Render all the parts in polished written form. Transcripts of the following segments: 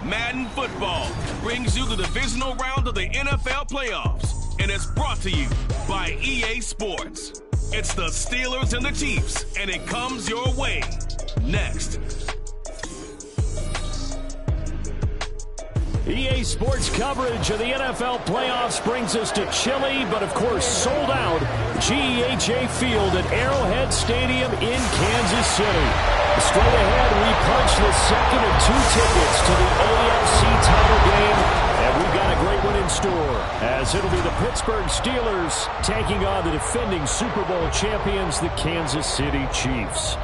Madden Football brings you the divisional round of the NFL playoffs, and it's brought to you by EA Sports. It's the Steelers and the Chiefs, and it comes your way next. EA Sports coverage of the NFL playoffs brings us to chilly, but of course sold out GEHA Field at Arrowhead Stadium in Kansas City. Straight ahead, we punch the second of 2 tickets to the AFC title game, and we've got a great one in store, as it'll be the Pittsburgh Steelers taking on the defending Super Bowl champions, the Kansas City Chiefs.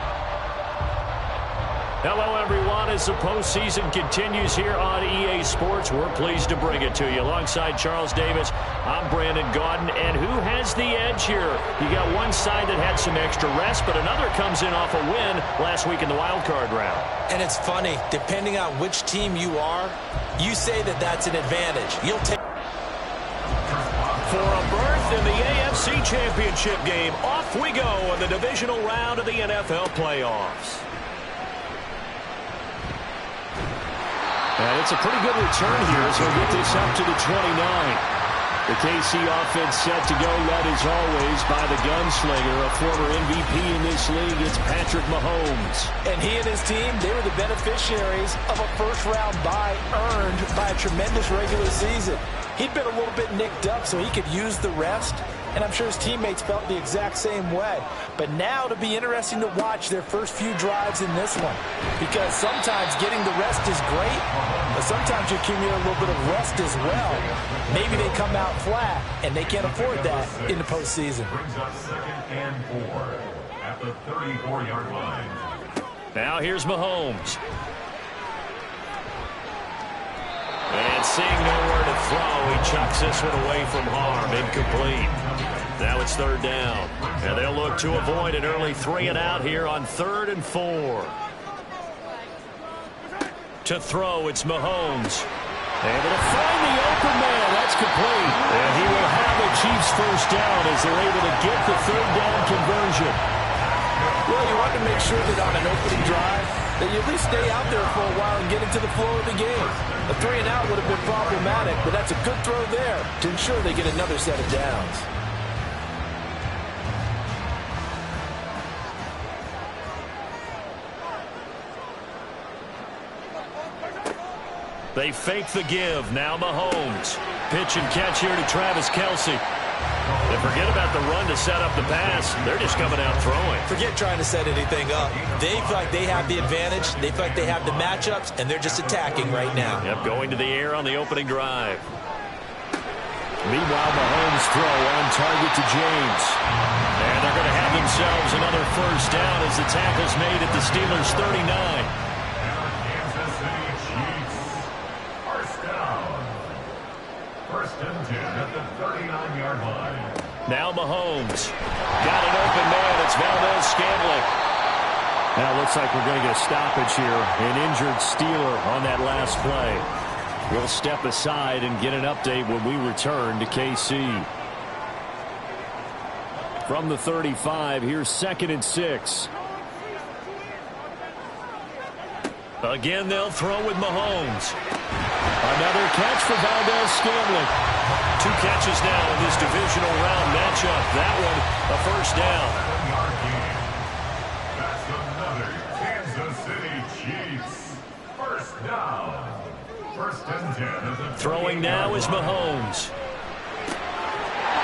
Hello, everyone. As the postseason continues here on EA Sports, we're pleased to bring it to you. Alongside Charles Davis, I'm Brandon Gaudin. And who has the edge here? You got one side that had some extra rest, but another comes in off a win last week in the wild card round. And it's funny, depending on which team you are, you say that that's an advantage. You'll take for a berth in the AFC Championship game. Off we go in the divisional round of the NFL playoffs. And it's a pretty good return here as we'll get this up to the 29. The KC offense set to go, led as always by the gunslinger, a former MVP in this league. It's Patrick Mahomes. And he and his team, they were the beneficiaries of a first-round bye earned by a tremendous regular season. He'd been a little bit nicked up, so he could use the rest. And I'm sure his teammates felt the exact same way. But now it'll be interesting to watch their first few drives in this one. Because sometimes getting the rest is great, but sometimes you accumulate a little bit of rest as well. Maybe they come out flat, and they can't afford that in the postseason. Brings up 2nd and 4 at the 34-yard line. Now here's Mahomes. And seeing nowhere to throw, he chucks this one away from harm. Incomplete. Now it's 3rd down. And they'll look to avoid an early 3-and-out here on 3rd and 4. To throw, it's Mahomes. Able to find the open man. That's complete. And he will have a Chiefs first down as they're able to get the 3rd down conversion. Well, you want to make sure that on an opening drive that you at least stay out there for a while and get into the flow of the game. A 3-and-out would have been problematic, but that's a good throw there to ensure they get another set of downs. They fake the give. Now Mahomes. Pitch and catch here to Travis Kelce. And forget about the run to set up the pass. They're just coming out throwing. Forget trying to set anything up. They feel like they have the advantage. They feel like they have the matchups, and they're just attacking right now. Yep, going to the air on the opening drive. Meanwhile, Mahomes' throw on target to James. And they're going to have themselves another first down as the tackle's made at the Steelers' 39. Kansas City Chiefs. First down. 1st and 10 at the 39-yard line. Now Mahomes. Got an open man. It's Valdez-Scantling. Now it looks like we're going to get a stoppage here. An injured Steeler on that last play. We'll step aside and get an update when we return to KC. From the 35, here's 2nd and 6. Again, they'll throw with Mahomes. Another catch for Valdez-Scantling. 2 catches now in this divisional round matchup. That one, a first down. That's another Kansas City Chiefs. First down. 1st and 10 at the Throwing now is Mahomes.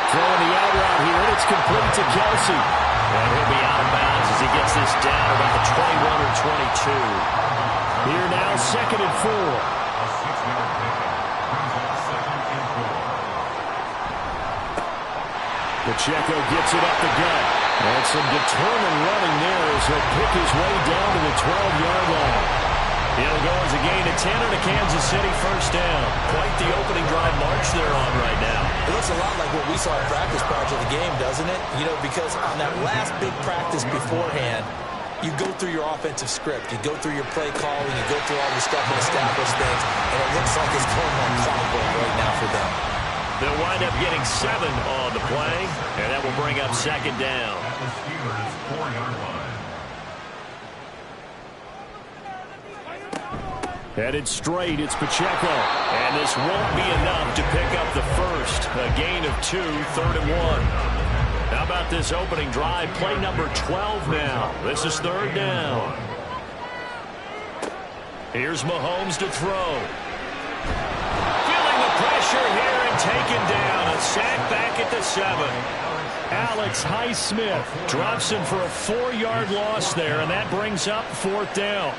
Throwing the out route here, and it's complete to Kelce. And he'll be out of bounds as he gets this down about the 21 or 22. Here now, 2nd and 4. A 6-yard pickup. Brings up 2nd and 4. Pacheco gets it up the gut. And some determined running there as he'll pick his way down to the 12-yard line. He'll go as a gain of 10 on a Kansas City first down. Quite the opening drive march they're on right now. It looks a lot like what we saw in practice prior to the game, doesn't it? You know, because on that last big practice beforehand, you go through your offensive script. You go through your play calling. You go through all your stuff and establish things. And it looks like it's going on clockwork right now for them. They'll wind up getting 7 on the play, and that will bring up 2nd down. At the Steelers' 4-yard line. Headed straight, it's Pacheco. And this won't be enough to pick up the first. A gain of 2, 3rd and 1. How about this opening drive? Play number 12 now. This is 3rd down. Here's Mahomes to throw. Feeling the pressure here and taken down. A sack back at the 7. Alex Highsmith drops him for a 4-yard loss there, and that brings up 4th down.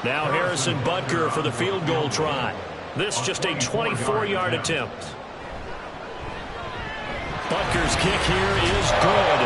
Now Harrison Butker for the field goal try. This just a 24-yard attempt. Butker's kick here is good.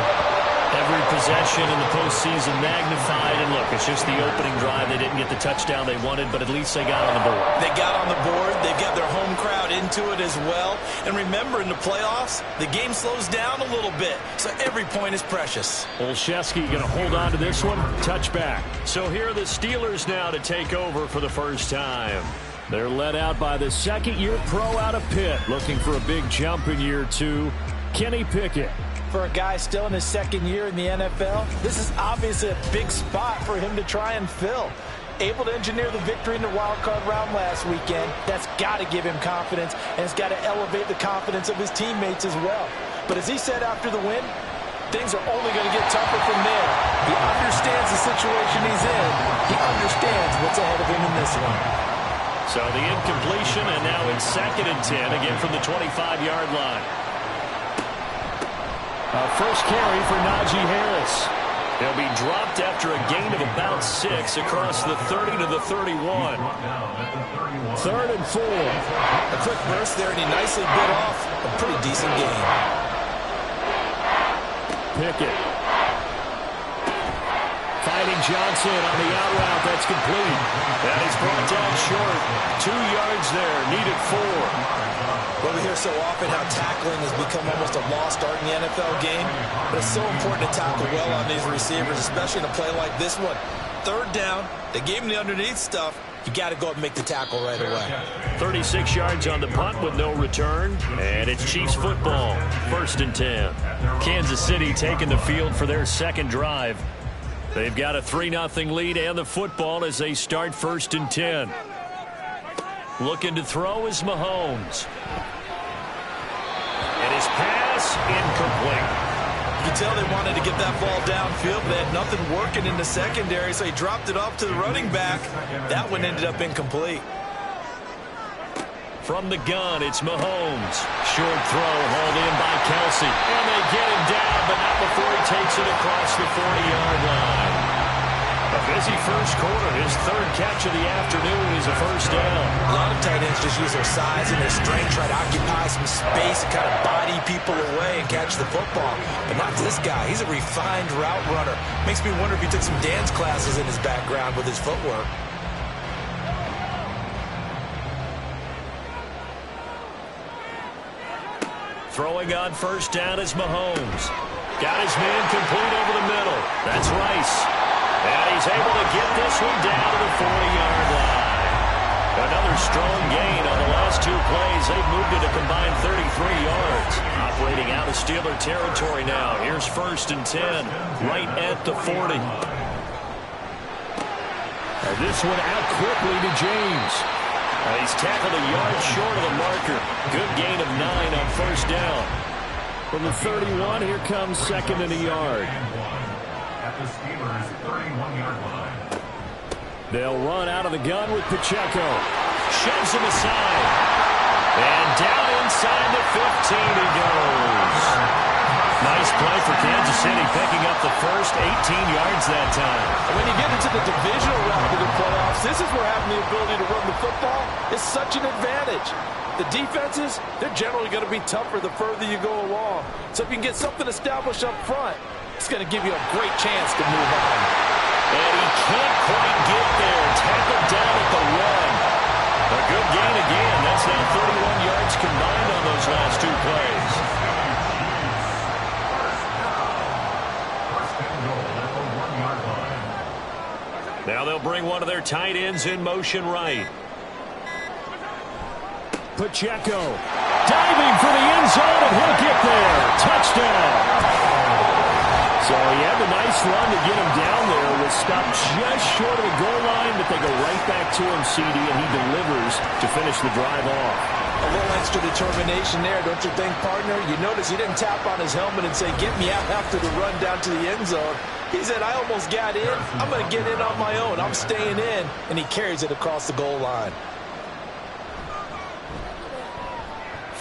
Every possession in the postseason magnified. And look, it's just the opening drive. They didn't get the touchdown they wanted, but at least they got on the board. They got on the board. They've got their home crowd into it as well. And remember, in the playoffs, the game slows down a little bit, so every point is precious. Olszewski going to hold on to this one. Touchback. So here are the Steelers now to take over for the first time. They're led out by the second-year pro out of Pitt, looking for a big jump in year 2. Kenny Pickett. For a guy still in his second year in the NFL, this is obviously a big spot for him to try and fill. Able to engineer the victory in the wild card round last weekend. That's got to give him confidence, and it's got to elevate the confidence of his teammates as well. But as he said after the win, things are only going to get tougher from there. He understands the situation he's in. He understands what's ahead of him in this one. So the incompletion, and now it's 2nd and 10, again from the 25-yard line. First carry for Najee Harris. He'll be dropped after a gain of about 6 across the 30 to the 31. 3rd and 4. A quick burst there, and he nicely bit off a pretty decent gain. Pickett. Fighting Johnson on the out route. That's complete. And he's brought down short. 2 yards there. Needed 4. Well, we hear so often how tackling has become almost a lost art in the NFL game. But it's so important to tackle well on these receivers, especially in a play like this one. 3rd down. They gave him the underneath stuff. You got to go up and make the tackle right away. 36 yards on the punt with no return. And it's Chiefs football. 1st and 10. Kansas City taking the field for their second drive. They've got a 3-0 lead and the football as they start 1st and 10. Looking to throw is Mahomes. And his pass incomplete. You can tell they wanted to get that ball downfield, but they had nothing working in the secondary, so he dropped it off to the running back. That one ended up incomplete. From the gun, it's Mahomes. Short throw hauled in by Kelsey. And they get him down, but not before he takes it across the 40-yard line. A busy first quarter. His 3rd catch of the afternoon is a first down. A lot of tight ends just use their size and their strength, try to occupy some space and kind of body people away and catch the football. But not this guy. He's a refined route runner. Makes me wonder if he took some dance classes in his background with his footwork. Throwing on first down is Mahomes. Got his man complete over the middle. That's Rice. And he's able to get this one down to the 40-yard line. Another strong gain on the last 2 plays. They've moved it a combined 33 yards. Operating out of Steeler territory now. Here's 1st and 10, right at the 40. And this one out quickly to James. He's tackled a yard short of the marker. Good gain of 9 on first down. From the 31, here comes 2nd and a yard. At the Steelers' 31-yard line. They'll run out of the gun with Pacheco. Shoves him aside. And down inside the 15 he goes. Nice play for Kansas City, picking up the first 18 yards that time. And when you get into the divisional round of the playoffs, this is where having the ability to run the football is such an advantage. The defenses, they're generally going to be tougher the further you go along. So if you can get something established up front, it's going to give you a great chance to move on. And he can't quite get there. Tackled down at the 1. A good gain again. That's now 31 yards combined on those last 2 plays. Now they'll bring one of their tight ends in motion right. Pacheco diving for the end zone, and he'll get there. Touchdown. So he had the nice run to get him down there. Was stopped just short of the goal line, but they go right back to him, CD, and he delivers to finish the drive off. A little extra determination there, don't you think, partner? You notice he didn't tap on his helmet and say, get me out after the run down to the end zone. He said, I almost got in. I'm going to get in on my own. I'm staying in. And he carries it across the goal line.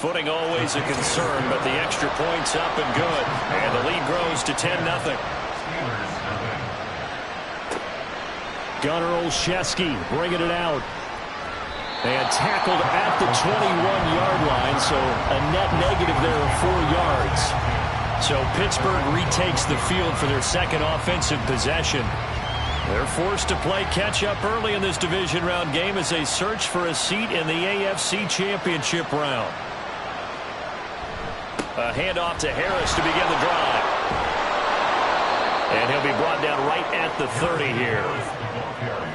Footing always a concern, but the extra point's up and good. And the lead grows to 10-0. Gunnar Olszewski bringing it out. And tackled at the 21-yard line, so a net negative there of 4 yards. So Pittsburgh retakes the field for their second offensive possession. They're forced to play catch-up early in this division round game as they search for a seat in the AFC Championship round. A handoff to Harris to begin the drive. And he'll be brought down right at the 30 here.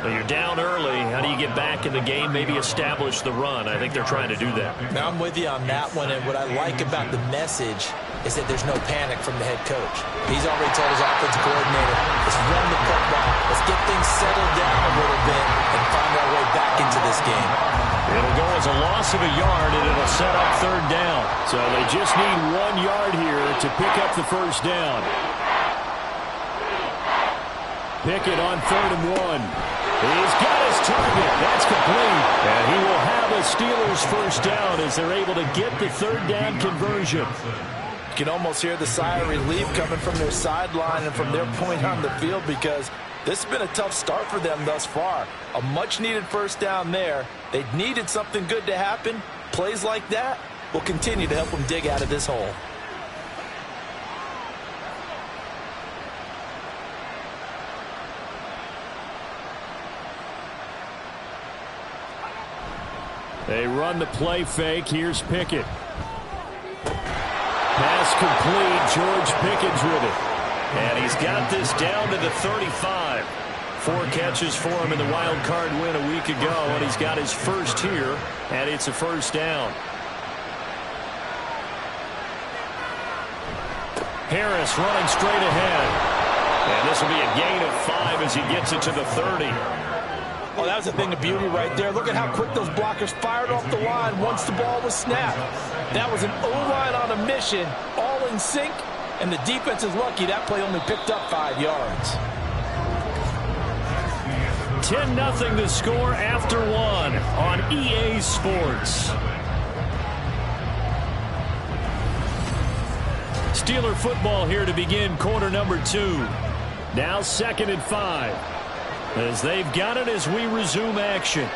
Well, you're down early. How do you get back in the game, maybe establish the run? I think they're trying to do that. Now, I'm with you on that one, and what I like about the message is that there's no panic from the head coach. He's already told his offensive coordinator, let's run the football, let's get things settled down a little bit and find our way back into this game. It'll go as a loss of a yard, and it'll set up third down. So they just need 1 yard here to pick up the first down. Pickett on 3rd and 1. He's got his target. That's complete. And he will have a Steelers first down as they're able to get the third down conversion. You can almost hear the sigh of relief coming from their sideline and from their point on the field because this has been a tough start for them thus far. A much-needed first down there. They needed something good to happen. Plays like that will continue to help them dig out of this hole. They run the play fake. Here's Pickett. Pass complete. George Pickens with it. And he's got this down to the 35. 4 catches for him in the wild card win a week ago, and he's got his first here, and it's a first down. Harris running straight ahead. And this will be a gain of 5 as he gets it to the 30. Oh, that was a thing of beauty right there. Look at how quick those blockers fired off the line once the ball was snapped. That was an O-line on a mission, all in sync, and the defense is lucky that play only picked up 5 yards. 10-0 the score after 1 on EA Sports. Steeler football here to begin quarter number 2. Now 2nd and 5. As they've got it as we resume action.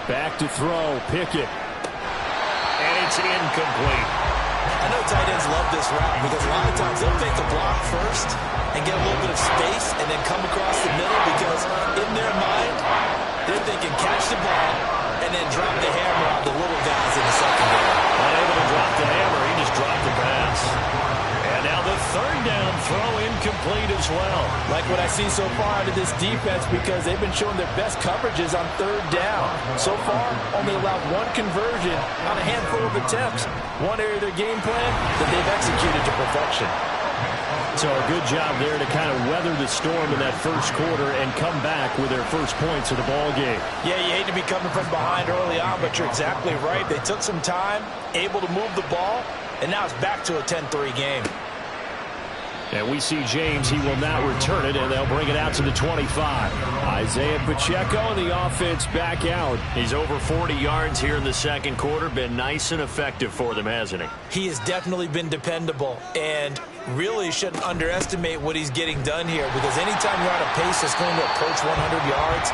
Back to throw, Pickett. And it's incomplete. I know tight ends love this route because a lot of times they'll take the block first and get a little bit of space and then come across the middle because in their mind, they're thinking catch the ball and then drop the hammer on the little guys in the secondary. Unable to drop the hammer, he just dropped the pass. And now the third down throw incomplete as well. Like what I see so far out of this defense because they've been showing their best coverages on third down. So far, only allowed 1 conversion on a handful of attempts. One area of their game plan that they've executed to perfection. So a good job there to kind of weather the storm in that first quarter and come back with their first points of the ball game. Yeah, you hate to be coming from behind early on, but you're exactly right. They took some time, able to move the ball, and now it's back to a 10-3 game. And we see James, he will not return it, and they'll bring it out to the 25. Isaiah Pacheco and the offense back out. He's over 40 yards here in the second quarter. Been nice and effective for them, hasn't he? He has definitely been dependable, and really shouldn't underestimate what he's getting done here because anytime you're on a pace that's going to approach 100 yards,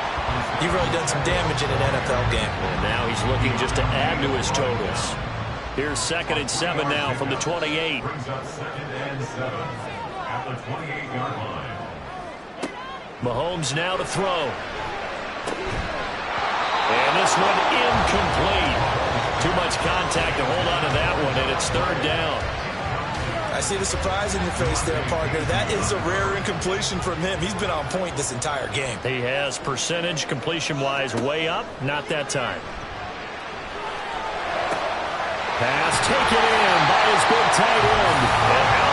you've really done some damage in an NFL game. And now he's looking just to add to his totals. Here's 2nd and 7 now from the 28. Brings up 2nd and 7 at the 28-yard line. Mahomes now to throw. And this one incomplete. Too much contact to hold on to that one, and it's third down. I see the surprise in your face there, partner. That is a rare incompletion from him. He's been on point this entire game. He has percentage completion-wise way up. Not that time. Pass taken in by his big tight end. And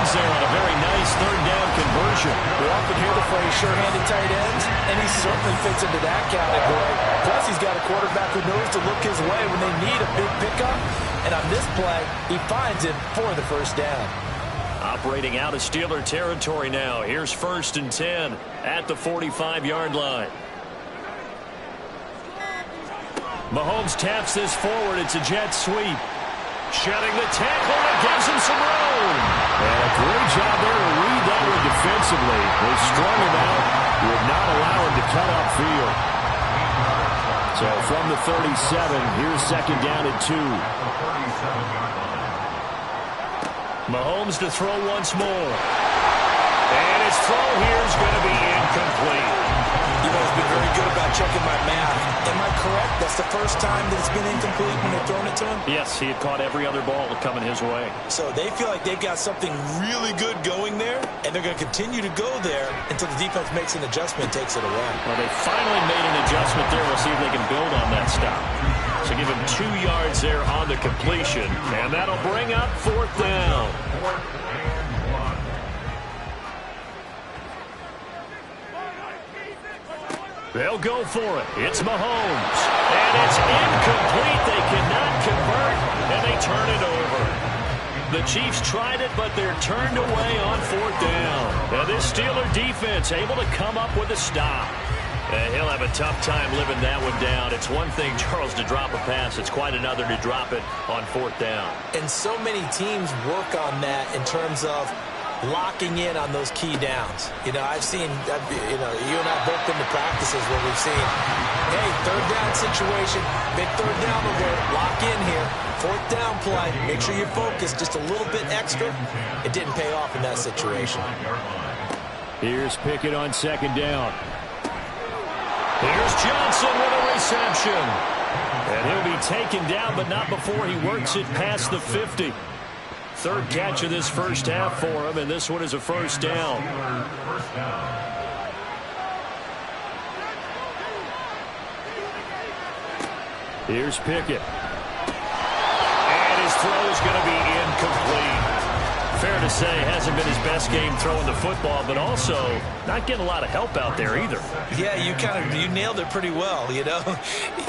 Mahomes there on a very nice third down conversion. We often hear the phrase sure-handed tight ends, and he certainly fits into that category. Plus, he's got a quarterback who knows to look his way when they need a big pickup. And on this play, he finds it for the first down. Operating out of Steeler territory now. Here's 1st and 10 at the 45-yard line. Mahomes taps this forward. It's a jet sweep. Shedding the tackle, and it gives him some room. And a great job there to read that one defensively. They strung him out, would not allow him to cut upfield. So from the 37, here's 2nd down and 2. Mahomes to throw once more. And his throw here is going to be incomplete. You know, he's been very good about checking my math. Am I correct? That's the first time that it's been incomplete when they've thrown it to him? Yes, he had caught every other ball coming his way. So they feel like they've got something really good going there, and they're going to continue to go there until the defense makes an adjustment and takes it away. Well, they finally made an adjustment there. We'll see if they can build on that stop. So give him 2 yards there on the completion, and that'll bring up 4th down. They'll go for it. It's Mahomes. And it's incomplete. They cannot convert, and they turn it over. The Chiefs tried it, but they're turned away on 4th down. And this Steeler defense able to come up with a stop. And he'll have a tough time living that one down. It's one thing, Charles, to drop a pass. It's quite another to drop it on 4th down. And so many teams work on that in terms of locking in on those key downs. You know, I've seen, you and I both been to practices where we've seen, hey, 3rd down situation, big 3rd down alert, lock in here, 4th down play, make sure you're focused just a little bit extra. It didn't pay off in that situation. Here's Pickett on 2nd down. Here's Johnson with a reception. And he'll be taken down, but not before he works it past the 50. 3rd catch of this first half for him, and this one is a 1st down. Here's Pickett. And his throw is going to be incomplete. Fair to say, hasn't been his best game throwing the football, but also not getting a lot of help out there either. Yeah, you nailed it pretty well, you know.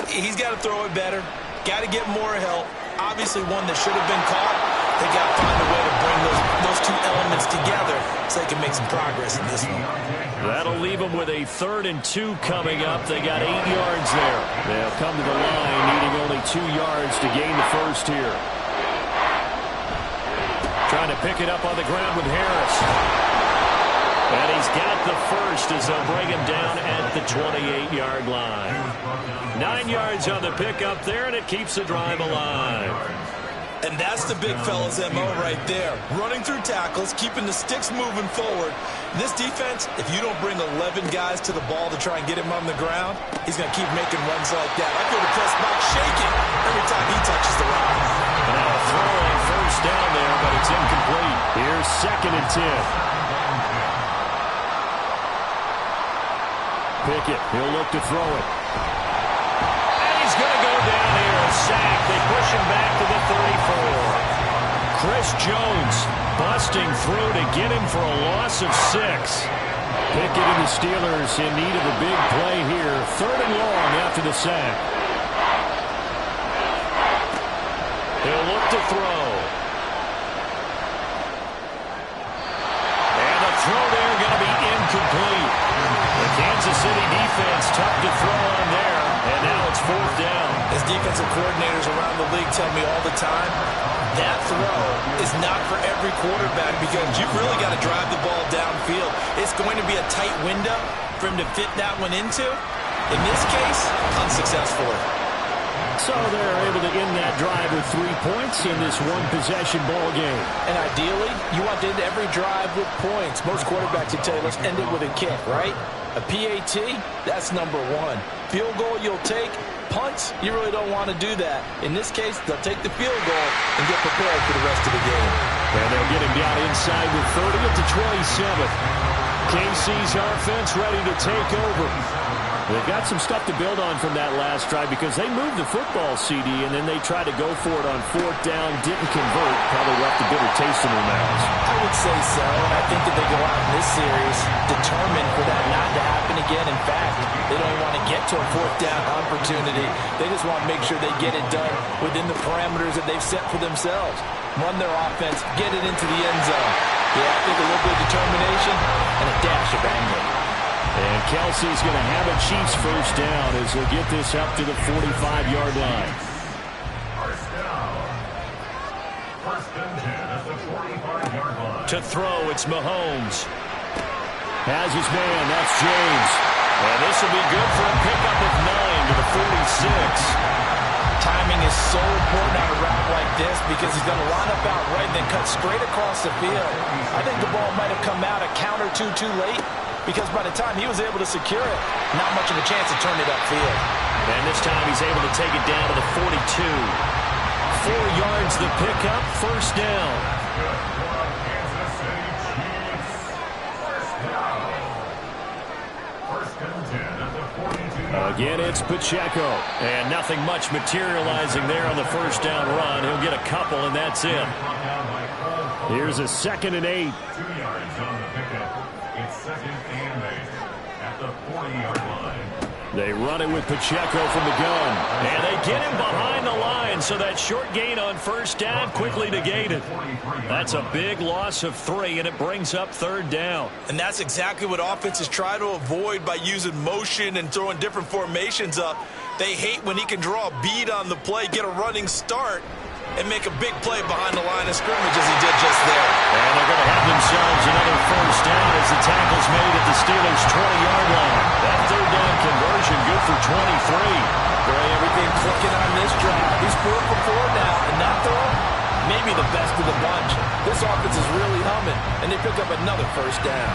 He's got to throw it better, got to get more help. Obviously one that should have been caught. They got to find a way to bring those 2 elements together so they can make some progress in this one. That'll leave them with a 3rd and 2 coming up. They got 8 yards there. They'll come to the line needing only 2 yards to gain the first here. Trying to pick it up on the ground with Harris. And he's got the first as they'll bring him down at the 28-yard line. 9 yards on the pickup there, and it keeps the drive alive. And that's the big fella's MO right there. Running through tackles, keeping the sticks moving forward. This defense, if you don't bring 11 guys to the ball to try and get him on the ground, he's going to keep making runs like that. I feel the press box shaking every time he touches the rock. Now a throw on 1st down there, but it's incomplete. Here's 2nd and 10. Pickett, he'll look to throw it. And he's going to go down here, a sack. They push him back to the 34. Chris Jones busting through to get him for a loss of 6. Pickett and the Steelers in need of a big play here. 3rd and long after the sack. He'll look to throw. And the throw there going to be incomplete. The Kansas City defense tough to throw on there. And now it's 4th down. As defensive coordinators around the league tell me all the time, that throw is not for every quarterback because you've really got to drive the ball downfield. It's going to be a tight window for him to fit that one into. In this case, unsuccessfully. So they're able to end that drive with 3 points in this one-possession ball game. And ideally, you want to end every drive with points. Most quarterbacks would tell you, let's end it with a kick, right? A PAT, that's number 1. Field goal you'll take. Punts, you really don't want to do that. In this case, they'll take the field goal and get prepared for the rest of the game. And they'll get him down inside with 30 at the 27. KC's offense ready to take over. They've got some stuff to build on from that last drive because they moved the football, CD, and then they tried to go for it on 4th down, didn't convert, probably left a bitter taste in their mouths. I would say so, and I think that they go out in this series determined for that not to happen again. In fact, they don't even want to get to a 4th down opportunity. They just want to make sure they get it done within the parameters that they've set for themselves. Run their offense, get it into the end zone. Yeah, I think a little bit of determination and a dash of anger. And Kelsey's going to have a Chiefs first down as he'll get this up to the 45-yard line. First down. First and 10 at the 45-yard line. To throw, it's Mahomes. Has his man, that's James. And this will be good for a pickup of 9 to the 46. Timing is so important on a route like this because he's going to line up out right and then cut straight across the field. I think the ball might have come out a count or two too late because by the time he was able to secure it, not much of a chance to turn it upfield. And this time he's able to take it down to the 42. 4 yards the pickup, first down. Kansas City Chiefs. First down. First and 10 at the 42. Again, it's Pacheco. And nothing much materializing there on the first down run. He'll get a couple, and that's it. Here's a 2nd and 8. 2 yards on the pickup. It's 2nd and 8 at the 40-yard line. They run it with Pacheco from the gun. And they get him behind the line, so that short gain on first down quickly negated. That's a big loss of 3, and it brings up 3rd down. And that's exactly what offenses try to avoid by using motion and throwing different formations up. They hate when he can draw a bead on the play, get a running start, and make a big play behind the line of scrimmage as he did just there. And they're going to have themselves another first down as the tackle's made at the Steelers' 20-yard line. That 3rd down conversion good for 23. Boy, everything clicking on this drive. He's 4 for 4 now, and that throw, maybe the best of the bunch. This offense is really humming, and they pick up another first down.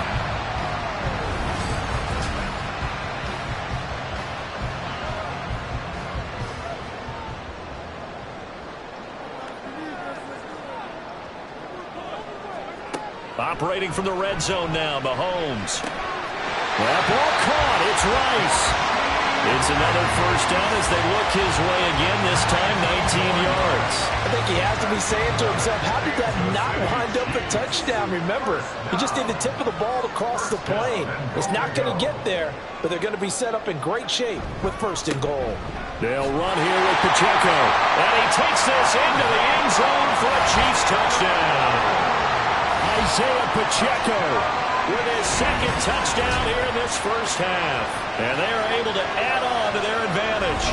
Operating from the red zone now, Mahomes. That ball caught. It's Rice. It's another first down as they look his way again, this time 19 yards. I think he has to be saying to himself, how did that not wind up a touchdown? Remember, he just did the tip of the ball to cross the plane. It's not going to get there, but they're going to be set up in great shape with 1st and goal. They'll run here with Pacheco. And he takes this into the end zone for a Chiefs touchdown. Isaiah Pacheco with his 2nd touchdown here in this first half. And they are able to add on to their advantage.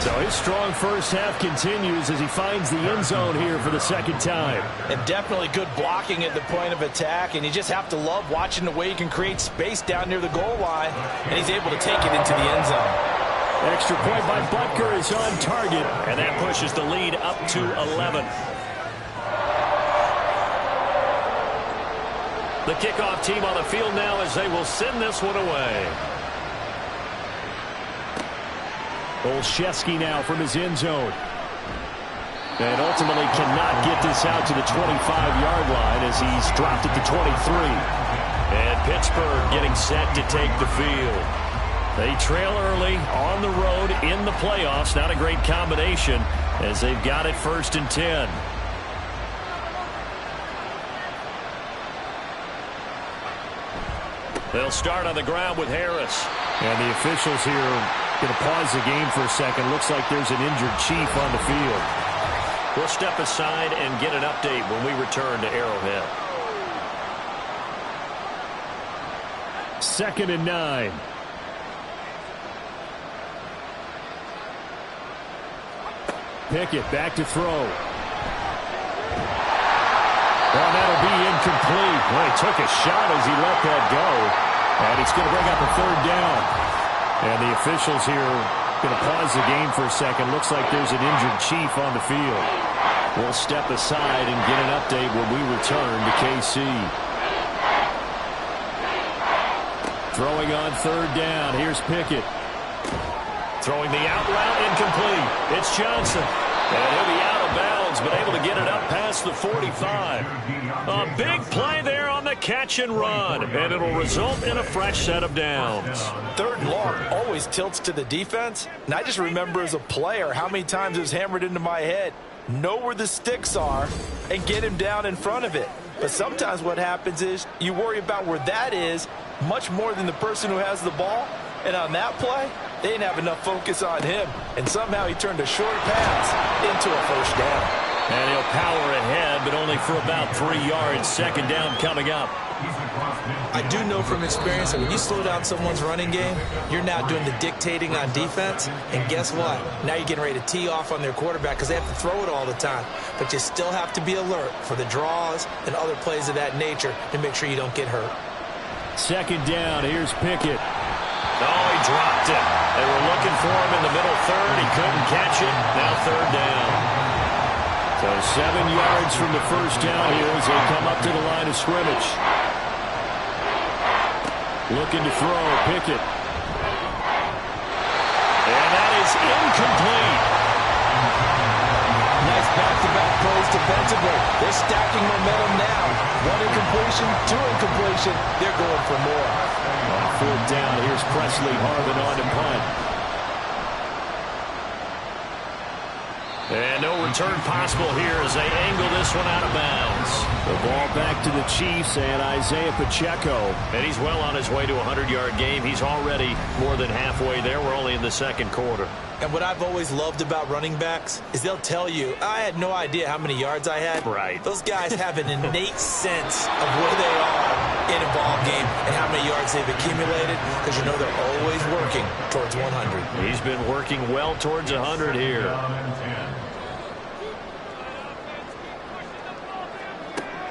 So his strong first half continues as he finds the end zone here for the 2nd time. And definitely good blocking at the point of attack. And you just have to love watching the way he can create space down near the goal line. And he's able to take it into the end zone. Extra point by Butker is on target. And that pushes the lead up to 11. The kickoff team on the field now as they will send this one away. Olszewski now from his end zone. And ultimately cannot get this out to the 25-yard line as he's dropped it to 23. And Pittsburgh getting set to take the field. They trail early on the road in the playoffs. Not a great combination as they've got it 1st and 10. They'll start on the ground with Harris. And the officials here going to pause the game for a second. Looks like there's an injured Chief on the field. We'll step aside and get an update when we return to Arrowhead. 2nd and 9. Pickett back to throw. Well, that'll be incomplete. Well, he took a shot as he let that go. And it's going to bring up a 3rd down. And the officials here going to pause the game for a second. Looks like there's an injured Chief on the field. We'll step aside and get an update when we return to KC. Throwing on 3rd down. Here's Pickett. Throwing the out route incomplete. It's Johnson. And he'll be out of bounds downs, but able to get it up past the 45. A big play there on the catch and run, and it'll result in a fresh set of downs. 3rd and long always tilts to the defense, and I just remember as a player how many times it was hammered into my head. Know where the sticks are and get him down in front of it. But sometimes what happens is you worry about where that is much more than the person who has the ball. And on that play, they didn't have enough focus on him. And somehow he turned a short pass into a first down. And he'll power ahead, but only for about 3 yards. 2nd down coming up. I do know from experience that when you slow down someone's running game, you're now doing the dictating on defense. And guess what? Now you're getting ready to tee off on their quarterback because they have to throw it all the time. But you still have to be alert for the draws and other plays of that nature to make sure you don't get hurt. 2nd down. Here's Pickett. Oh, he dropped it. They were looking for him in the middle 3rd. He couldn't catch it. Now 3rd down. So 7 yards from the first down here as they come up to the line of scrimmage. Looking to throw, Pickett. And that is incomplete. Nice back-to-back plays defensively. They're stacking momentum now. 1 incompletion, 2 incompletion. They're going for more. On 4th down, here's Presley Harvin on to punt. And no return possible here as they angle this one out of bounds. The ball back to the Chiefs and Isaiah Pacheco. And he's well on his way to a 100-yard game. He's already more than halfway there. We're only in the 2nd quarter. And what I've always loved about running backs is they'll tell you, I had no idea how many yards I had. Right. Those guys have an innate sense of where they are in a ball game and how many yards they've accumulated because you know they're always working towards 100. He's been working well towards 100 here.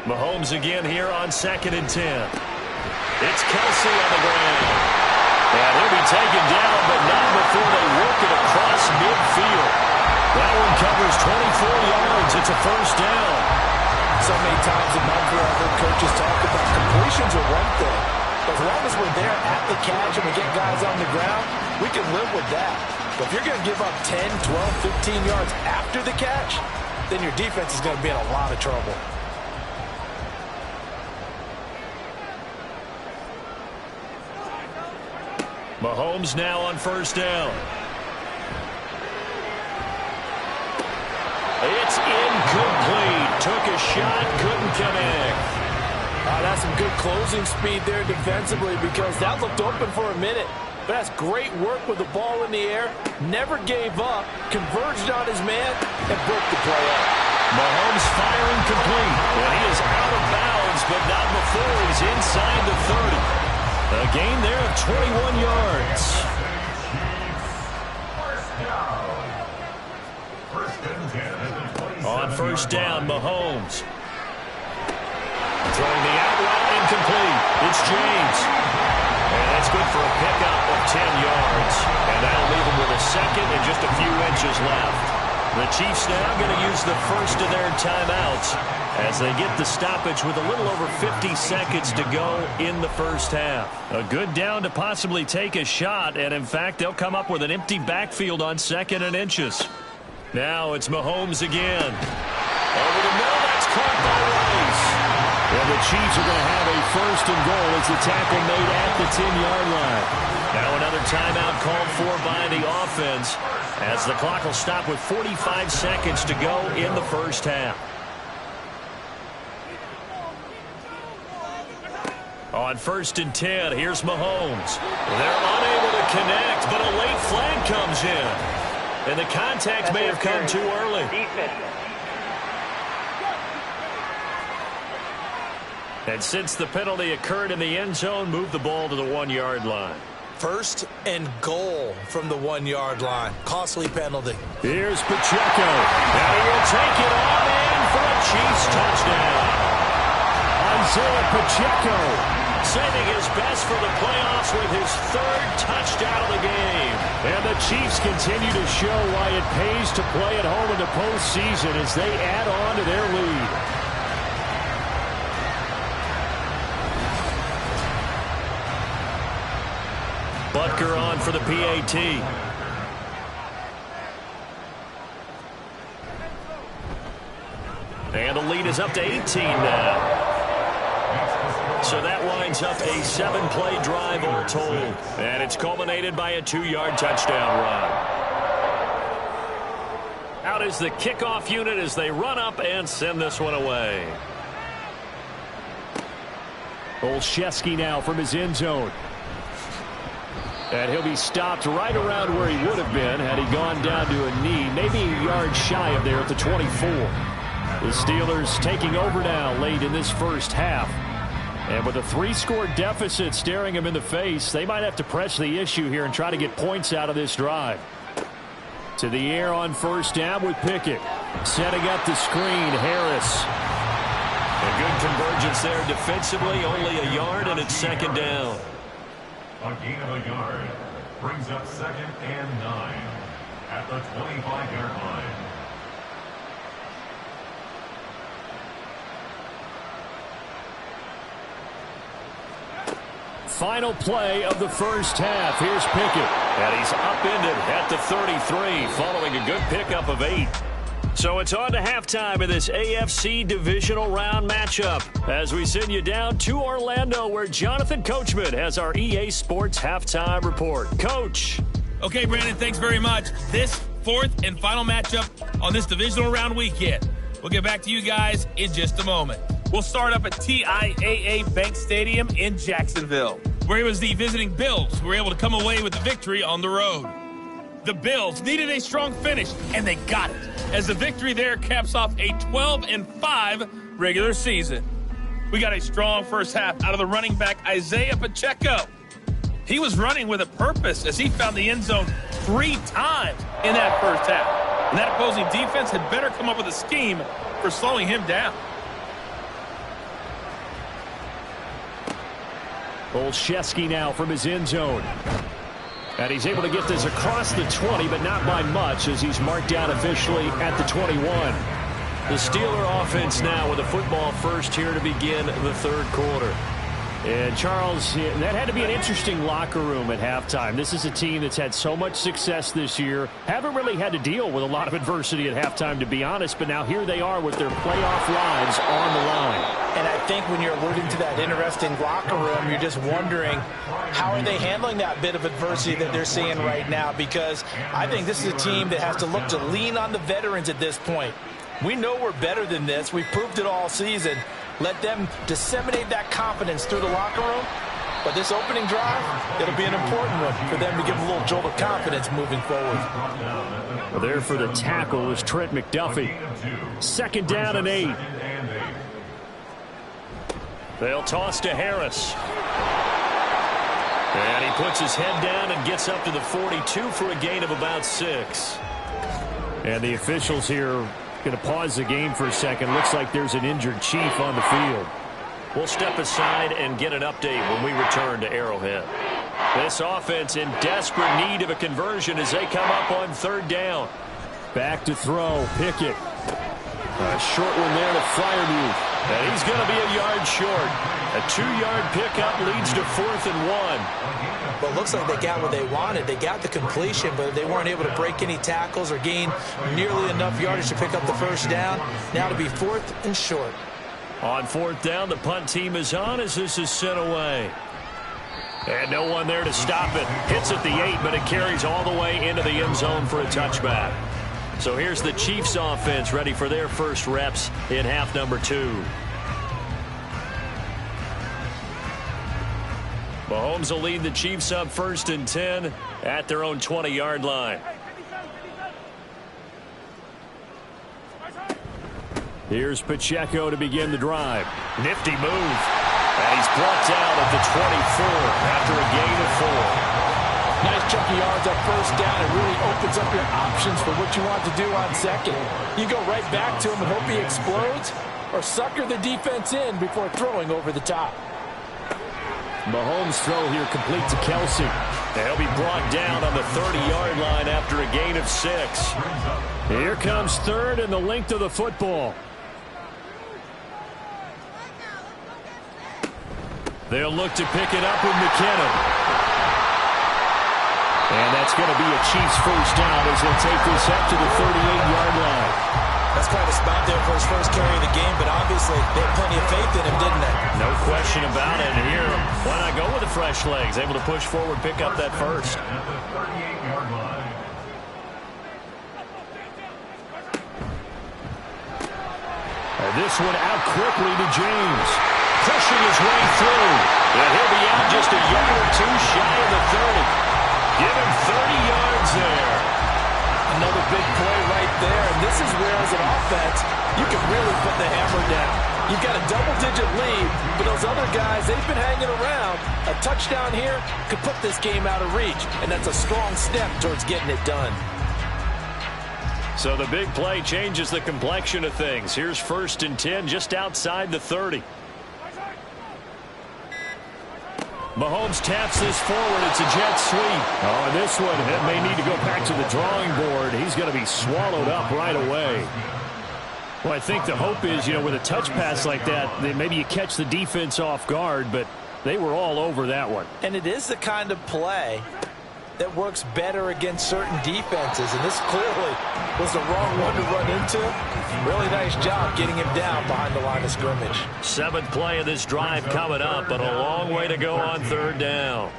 Mahomes again here on 2nd and 10. It's Kelsey on the ground. And he'll be taken down, but not before they work it across midfield. That one covers 24 yards. It's a first down. So many times in my career I've heard coaches talk about completions are one thing. But as long as we're there at the catch and we get guys on the ground, we can live with that. But if you're going to give up 10, 12, 15 yards after the catch, then your defense is going to be in a lot of trouble. Mahomes now on first down. It's incomplete. Took a shot, couldn't connect. That's some good closing speed there defensively because that looked open for a minute. But that's great work with the ball in the air. Never gave up, converged on his man, and broke the play up. Mahomes firing complete. And he is out of bounds, but not before he's inside the 30. A gain there of 21 yards. On first down, Mahomes. Throwing the out route incomplete. It's James. And that's good for a pickup of 10 yards. And that'll leave him with a second and just a few inches left. The Chiefs now going to use the first of their timeouts as they get the stoppage with a little over 50 seconds to go in the first half. A good down to possibly take a shot, and in fact, they'll come up with an empty backfield on 2nd and inches. Now it's Mahomes again. Over the middle, that's caught by Rice. And the Chiefs are going to have a first and goal as the tackle made at the 10-yard line. Now another timeout called for by the offense as the clock will stop with 45 seconds to go in the first half. On 1st and 10, here's Mahomes. They're unable to connect, but a late flag comes in. And the contact may have come too early. And since the penalty occurred in the end zone, move the ball to the 1-yard line. 1st and goal from the 1-yard line. Costly penalty. Here's Pacheco. Now he will take it on in for a Chiefs touchdown. Isaiah Pacheco saving his best for the playoffs with his 3rd touchdown of the game. And the Chiefs continue to show why it pays to play at home in the postseason as they add on to their lead. Butker on for the PAT. And the lead is up to 18 now. So that winds up a 7-play drive all told. And it's culminated by a 2-yard touchdown run. Out is the kickoff unit as they run up and send this one away. Olszewski now from his end zone. And he'll be stopped right around where he would have been had he gone down to a knee, maybe a yard shy of there at the 24. The Steelers taking over now late in this first half. And with a 3-score deficit staring him in the face, they might have to press the issue here and try to get points out of this drive. To the air on first down with Pickett. Setting up the screen, Harris. A good convergence there defensively, only a yard, and it's second down. A gain of a yard brings up 2nd and 9 at the 25-yard line. Final play of the first half. Here's Pickett. And he's upended at the 33 following a good pickup of 8. So it's on to halftime in this AFC Divisional Round matchup as we send you down to Orlando where Jonathan Coachman has our EA Sports Halftime Report. Coach. Okay, Brandon, thanks very much. This 4th and final matchup on this Divisional Round weekend. We'll get back to you guys in just a moment. We'll start up at TIAA Bank Stadium in Jacksonville, where it was the visiting Bills who were able to come away with the victory on the road. The Bills needed a strong finish, and they got it, as the victory there caps off a 12-5 regular season. We got a strong first half out of the running back Isaiah Pacheco. He was running with a purpose as he found the end zone 3 times in that first half. And that opposing defense had better come up with a scheme for slowing him down. Olszewski now from his end zone. And he's able to get this across the 20, but not by much as he's marked down officially at the 21. The Steeler offense now with a football first here to begin the third quarter. And Charles, that had to be an interesting locker room at halftime. This is a team that's had so much success this year. Haven't really had to deal with a lot of adversity at halftime, to be honest. But now here they are with their playoff lives on the line. And I think when you're alluding to that interesting locker room, you're just wondering how are they handling that bit of adversity that they're seeing right now? Because I think this is a team that has to look to lean on the veterans at this point. We know we're better than this. We've proved it all season. Let them disseminate that confidence through the locker room. But this opening drive, it'll be an important one for them to give a little jolt of confidence moving forward. Well, there for the tackle is Trent McDuffie. 2nd down and 8. They'll toss to Harris. And he puts his head down and gets up to the 42 for a gain of about 6. And the officials here going to pause the game for a second. Looks like there's an injured Chief on the field. We'll step aside and get an update when we return to Arrowhead. This offense in desperate need of a conversion as they come up on 3rd down. Back to throw, Pickett. A short one there to Freiermuth. And he's going to be a yard short. A 2-yard pickup leads to 4th and 1. Well, it looks like they got what they wanted. They got the completion, but they weren't able to break any tackles or gain nearly enough yardage to pick up the first down. Now to be 4th and short. On 4th down, the punt team is on as this is sent away. And no one there to stop it. Hits at the 8, but it carries all the way into the end zone for a touchback. So here's the Chiefs offense ready for their first reps in half number 2. Mahomes will lead the Chiefs up 1st and 10 at their own 20-yard line. Here's Pacheco to begin the drive. Nifty move. And he's brought down at the 24 after a gain of 4. Nice chunk of yards at first down. It really opens up your options for what you want to do on 2nd. You go right back to him and hope he explodes, or sucker the defense in before throwing over the top. Mahomes' throw here complete to Kelsey. And he'll be brought down on the 30-yard line after a gain of 6. Here comes 3rd and the length of the football. They'll look to pick it up with McKinnon. And that's going to be a Chiefs first down as they'll take this up to the 38-yard line. That's quite a spot there for his first carry of the game, but obviously they had plenty of faith in him, didn't they? No question about it. And here, why not go with the fresh legs? Able to push forward, pick up that first. At the 38-yard line. And this one out quickly to James. Pushing his way through. And he'll be out just a yard or two shy of the 30. Give him 30 yards there. Another big play right there, and this is where, as an offense, you can really put the hammer down. You've got a double-digit lead, but those other guys, they've been hanging around. A touchdown here could put this game out of reach, and that's a strong step towards getting it done. So the big play changes the complexion of things. Here's 1st and 10 just outside the 30. Mahomes taps this forward. It's a jet sweep. Oh, and this one may need to go back to the drawing board. He's going to be swallowed up right away. Well, I think the hope is, with a touch pass like that, maybe you catch the defense off guard, but they were all over that one. And it is the kind of play that works better against certain defenses, and this clearly was the wrong one to run into. Really nice job getting him down behind the line of scrimmage. 7th play of this drive coming up, but a long way to go on 3rd down.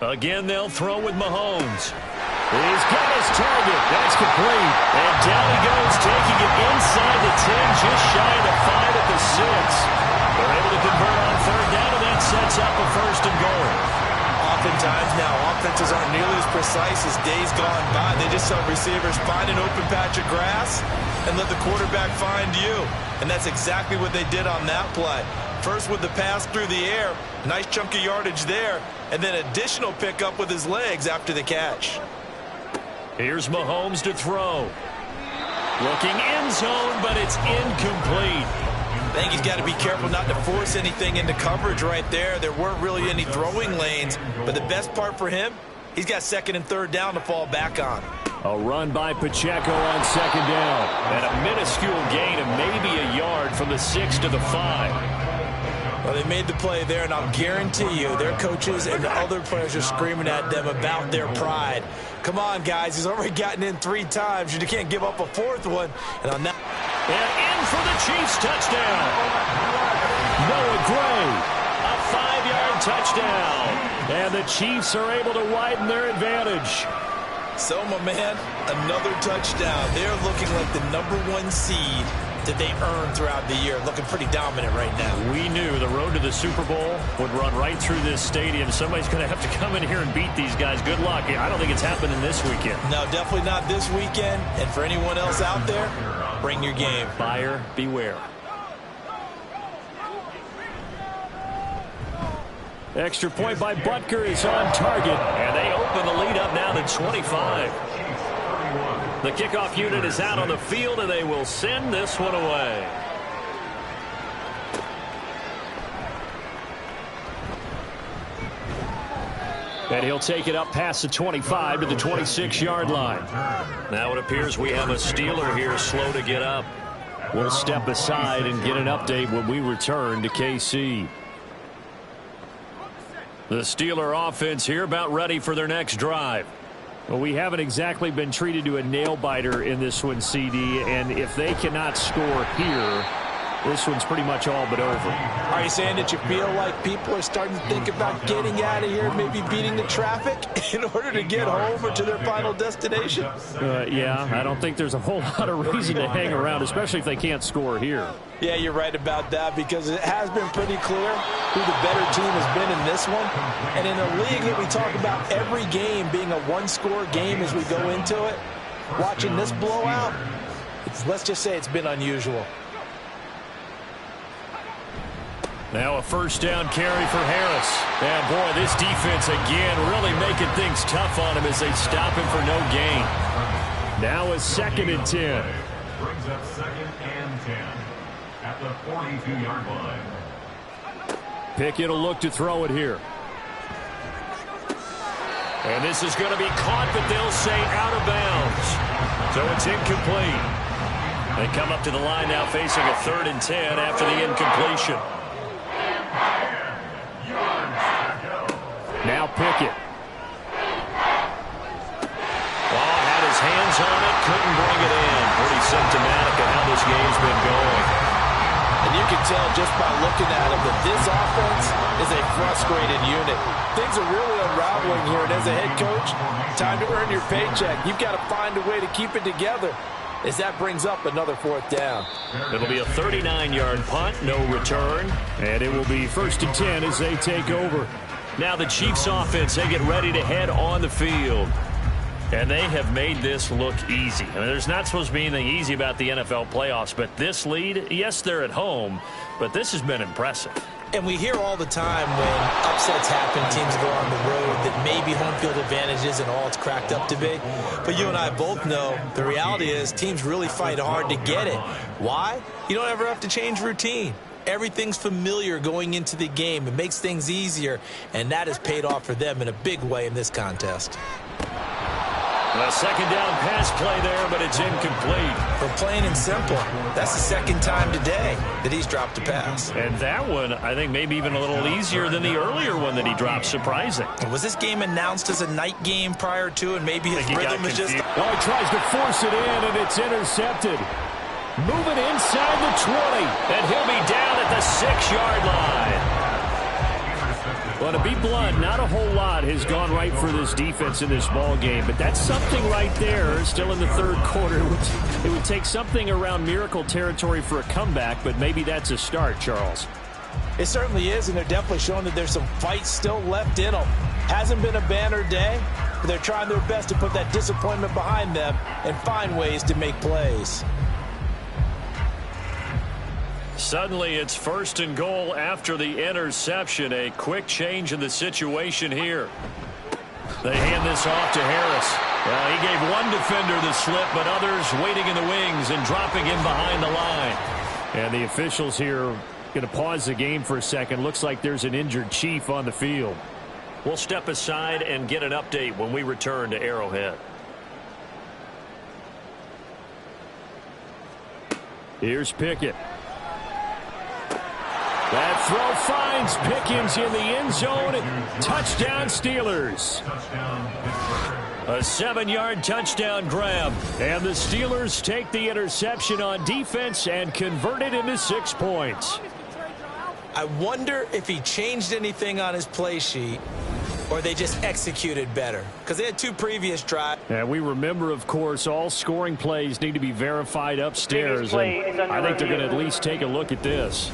Again, they'll throw with Mahomes. He's got his target. That's complete. And down he goes, taking it inside the 10, just shy of the 5 at the 6. They're able to convert on 3rd down, and that sets up a 1st and goal. Oftentimes now, offenses aren't nearly as precise as days gone by. They just tell receivers, find an open patch of grass and let the quarterback find you. And that's exactly what they did on that play. First with the pass through the air, nice chunk of yardage there, and then additional pickup with his legs after the catch. Here's Mahomes to throw. Looking end zone, but it's incomplete. I think he's got to be careful not to force anything into coverage right there. There weren't really any throwing lanes, but the best part for him, he's got 2nd and 3rd down to fall back on. A run by Pacheco on 2nd down. And a minuscule gain of maybe a yard from the 6 to the 5. Well, they made the play there, and I'll guarantee you their coaches and the other players are screaming at them about their pride. Come on, guys. He's already gotten in 3 times. You can't give up a 4th one. And on that... And in for the Chiefs touchdown. Noah Gray, a 5-yard touchdown. And the Chiefs are able to widen their advantage. So, my man, another touchdown. They're looking like the #1 seed that they earned throughout the year. Looking pretty dominant right now. We knew the road to the Super Bowl would run right through this stadium. Somebody's going to have to come in here and beat these guys. Good luck. I don't think it's happening this weekend. No, definitely not this weekend. And for anyone else out there, bring your game. Buyer beware. Extra point by Butker is on target. And they open the lead up now to 25. The kickoff unit is out on the field, and they will send this one away. And he'll take it up past the 25 to the 26-yard line. Now it appears we have a Steeler here slow to get up. We'll step aside and get an update when we return to KC. The Steeler offense here about ready for their next drive. Well, we haven't exactly been treated to a nail-biter in this one, CD, and if they cannot score here, this one's pretty much all but over. Are you saying that you feel like people are starting to think about getting out of here, maybe beating the traffic in order to get home or to their final destination? Yeah, I don't think there's a whole lot of reason to hang around, especially if they can't score here. Yeah, you're right about that, because it has been pretty clear who the better team has been in this one. And in a league that we talk about every game being a one-score game as we go into it, watching this blowout, let's just say it's been unusual. Now a 1st down carry for Harris. And boy, this defense again really making things tough on him as they stop him for no gain. Now a 2nd and 10. Brings up 2nd and 10 at the 42-yard line. Pickett will look to throw it here. And this is going to be caught, but they'll say out of bounds. So it's incomplete. They come up to the line now facing a 3rd and 10 after the incompletion. Now Pickett. Oh, had his hands on it, couldn't bring it in. Pretty symptomatic of how this game's been going. And you can tell just by looking at him that this offense is a frustrated unit. Things are really unraveling here, and as a head coach, time to earn your paycheck. You've got to find a way to keep it together as that brings up another 4th down. It'll be a 39-yard punt, no return. And it will be 1st and 10 as they take over. Now the Chiefs offense, they get ready to head on the field. And they have made this look easy. I mean, there's not supposed to be anything easy about the NFL playoffs, but this lead, yes, they're at home, but this has been impressive. And we hear all the time when upsets happen, teams go on the road, that maybe home field advantage isn't all it's cracked up to be. But you and I both know the reality is teams really fight hard to get it. Why? You don't ever have to change routine. Everything's familiar going into the game. It makes things easier, and that has paid off for them in a big way in this contest. A 2nd down pass play there, but it's incomplete. For plain and simple, that's the 2nd time today that he's dropped a pass. And that one, I think, maybe even a little easier than the earlier one that he dropped. Surprising. Was this game announced as a night game prior to, and maybe his rhythm is just... Oh, he tries to force it in, and it's intercepted. Moving inside the 20. And he'll be down at the 6-yard line. Well, to be blunt, not a whole lot has gone right for this defense in this ball game, but that's something right there. Still in the 3rd quarter. It would take something around miracle territory for a comeback, but maybe that's a start, Charles. It certainly is, and they're definitely showing that there's some fight still left in them. Hasn't been a banner day, but they're trying their best to put that disappointment behind them and find ways to make plays. Suddenly, it's 1st and goal after the interception. A quick change in the situation here. They hand this off to Harris. Well, he gave one defender the slip, but others waiting in the wings and dropping in behind the line. And the officials here going to pause the game for a second. Looks like there's an injured Chief on the field. We'll step aside and get an update when we return to Arrowhead. Here's Pickett. That throw finds Pickens in the end zone. Touchdown Steelers. A 7-yard touchdown grab. And the Steelers take the interception on defense and convert it into 6 points. I wonder if he changed anything on his play sheet or they just executed better, because they had 2 previous drives. And we remember, of course, all scoring plays need to be verified upstairs. And I think they're going to at least take a look at this.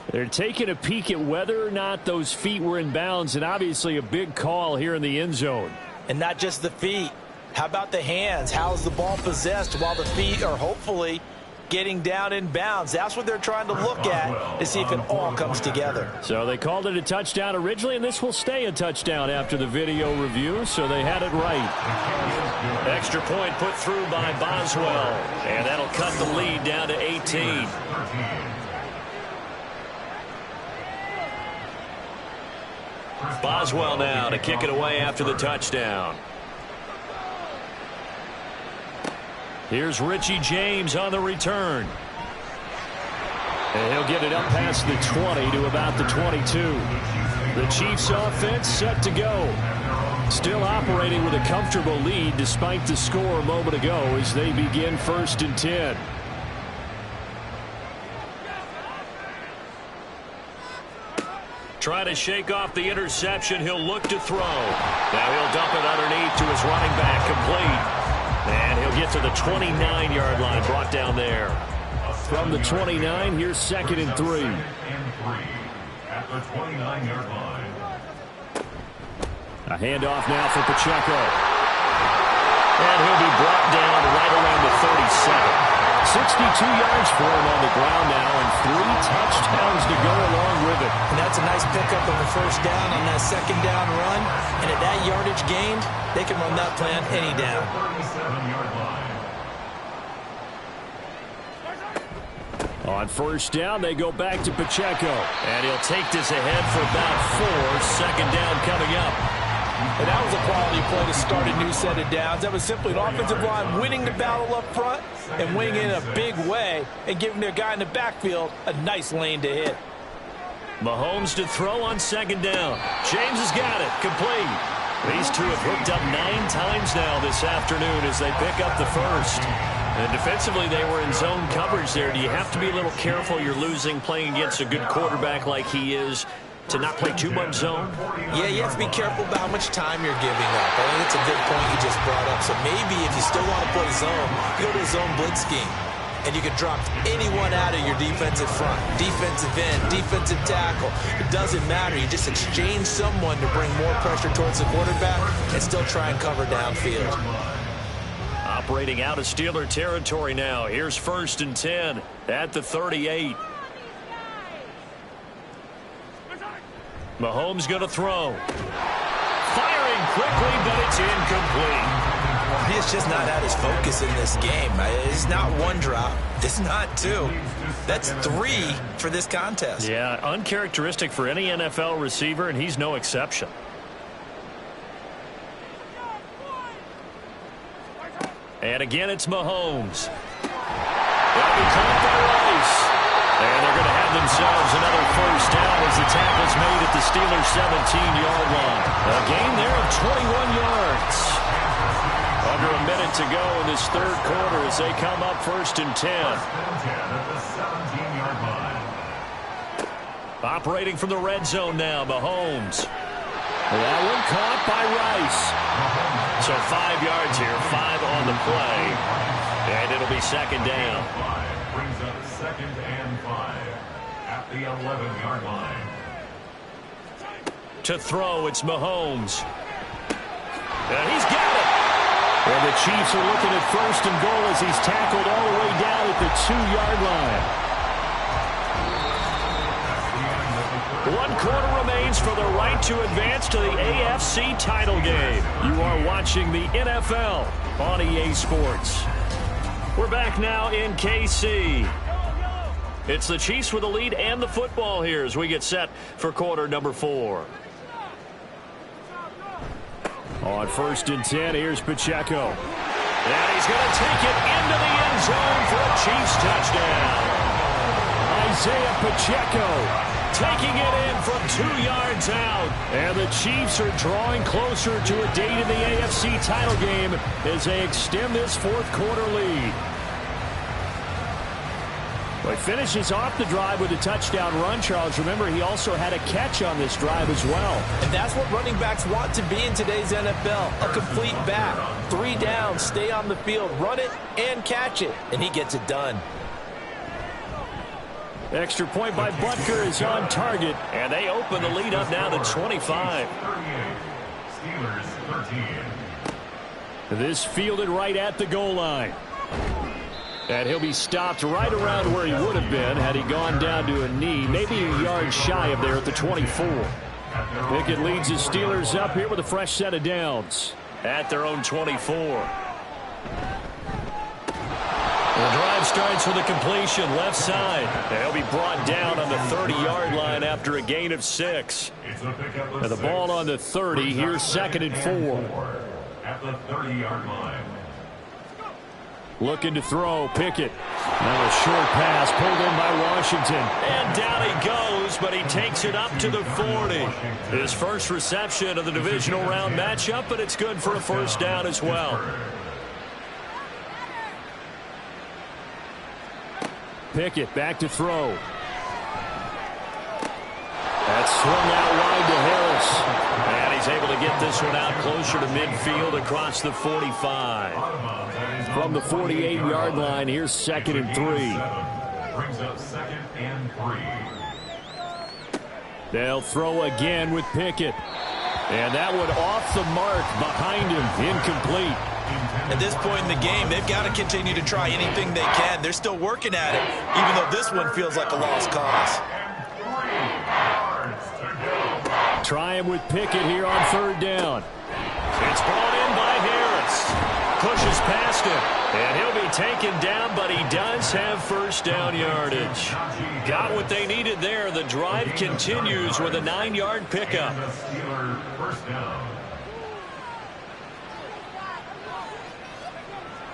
They're taking a peek at whether or not those feet were in bounds, and obviously a big call here in the end zone. And not just the feet. How about the hands? How's the ball possessed while the feet are hopefully getting down in bounds? That's what they're trying to look at to see if it all comes together. So they called it a touchdown originally, and this will stay a touchdown after the video review, so they had it right. Extra point put through by Boswell, and that'll cut the lead down to 18. Boswell now to kick it away after the touchdown. Here's Richie James on the return. And he'll get it up past the 20 to about the 22. The Chiefs offense set to go. Still operating with a comfortable lead despite the score a moment ago as they begin 1st and 10. Trying to shake off the interception. He'll look to throw. Now he'll dump it underneath to his running back. Complete. And he'll get to the 29-yard line. Brought down there. From the 29, here's 2nd and 3. At the 29-yard line. A handoff now for Pacheco. And he'll be brought down right around the 37. 62 yards for him on the ground now, and 3 touchdowns to go along with it. And that's a nice pickup on the 1st down on that 2nd down run. And at that yardage gained, they can run that plan any down. 37-yard line. On 1st down, they go back to Pacheco. And he'll take this ahead for about 4. 2nd down coming up. And that was a quality play to start a new set of downs. That was simply an offensive line winning the battle up front and winning it in a big way and giving their guy in the backfield a nice lane to hit. Mahomes to throw on 2nd down. James has got it. Complete. These two have hooked up 9 times now this afternoon as they pick up the first. And defensively, they were in zone coverage there. Do you have to be a little careful? You're losing playing against a good quarterback like he is to not play too much zone? Yeah, you have to be careful about how much time you're giving up. I think it's a good point you just brought up. So maybe if you still want to play zone, you go to a zone blitz scheme. And you can drop anyone out of your defensive front, defensive end, defensive tackle. It doesn't matter. You just exchange someone to bring more pressure towards the quarterback and still try and cover downfield. Operating out of Steeler territory now. Here's 1st and 10 at the 38. Mahomes going to throw. Firing quickly, but it's incomplete. He's just not had his focus in this game. It's not 1 drop. It's not 2. That's 3 for this contest. Yeah, uncharacteristic for any NFL receiver, and he's no exception. And again, it's Mahomes. That'll be caught by Rice. And they're going to have themselves another first down as the tackle's made at the Steelers' 17-yard line. A gain there of 21 yards. Under a minute to go in this 3rd quarter as they come up 1st and 10. Operating from the red zone now, Mahomes. That one caught by Rice. So 5 yards here, 5 on the play. And it'll be 2nd down. Brings up 2nd and 5 at the 11-yard line. To throw, it's Mahomes. And he's got it. And the Chiefs are looking at 1st and goal as he's tackled all the way down at the 2-yard line. 1 quarter remains for the right to advance to the AFC title game. You are watching the NFL on EA Sports. We're back now in KC. It's the Chiefs with the lead and the football here as we get set for quarter number 4. On 1st and 10, here's Pacheco. And he's going to take it into the end zone for a Chiefs touchdown. Isaiah Pacheco taking it in from 2 yards out. And the Chiefs are drawing closer to a date in the AFC title game as they extend this 4th quarter lead. Well, he finishes off the drive with a touchdown run, Charles. Remember, he also had a catch on this drive as well. And that's what running backs want to be in today's NFL. A complete back. 3 downs, stay on the field, run it, and catch it. And he gets it done. Extra point by Butker is on target. And they open the lead up now to 25. Steelers 13. This fielded right at the goal line. And he'll be stopped right around where he would have been had he gone down to a knee, maybe a yard shy of there at the 24. Pickett leads his Steelers up here with a fresh set of downs. At their own 24. The drive starts with a completion left side. They'll be brought down on the 30-yard line after a gain of 6. And the ball on the 30. Here's 2nd and 4. At the 30-yard line. Looking to throw, Pickett. Now a short pass pulled in by Washington. And down he goes, but he takes it up to the 40. His first reception of the divisional round matchup, but it's good for a first down as well. Pickett back to throw. That's swung out wide to Harris. And he's able to get this one out closer to midfield across the 45. From the 48-yard line, here's 2nd and 3. Brings up 2nd and 3. They'll throw again with Pickett. And that one off the mark behind him, incomplete. At this point in the game, they've got to continue to try anything they can. They're still working at it, even though this one feels like a lost cause. Try him with Pickett here on 3rd down. It's brought in by Harris. Pushes past him. And he'll be taken down, but he does have first down yardage. Got what they needed there. The drive continues with a 9-yard pickup.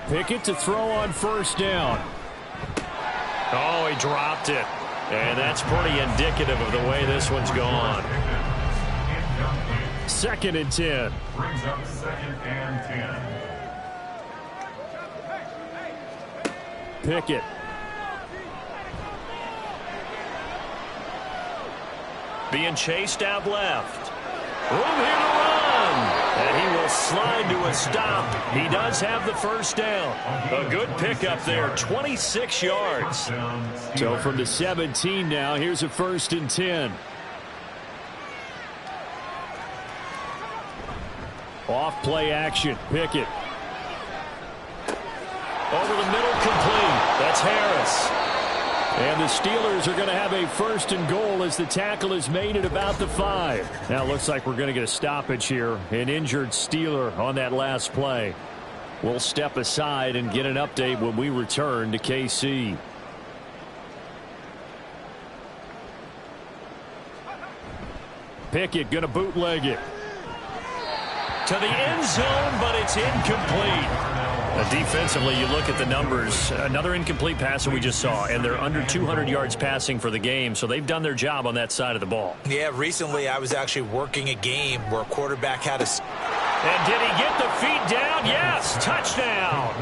Pickett to throw on 1st down. Oh, he dropped it. And that's pretty indicative of the way this one's gone. 2nd and 10. Brings up 2nd and 10. Pickett. Being chased out left. Room here to run. And he will slide to a stop. He does have the first down. A good pickup there, 26 yards. So from the 17 now, here's a 1st and 10. Off play action. Pickett. Over the middle, complete. That's Harris. And the Steelers are going to have a 1st and goal as the tackle is made at about the 5. Now it looks like we're going to get a stoppage here. An injured Steeler on that last play. We'll step aside and get an update when we return to KC. Pickett going to bootleg it. To the end zone, but it's incomplete. Defensively, you look at the numbers. Another incomplete pass that we just saw, and they're under 200 yards passing for the game, so they've done their job on that side of the ball. Yeah, recently I was actually working a game where a quarterback had a... And did he get the feet down? Yes, touchdown.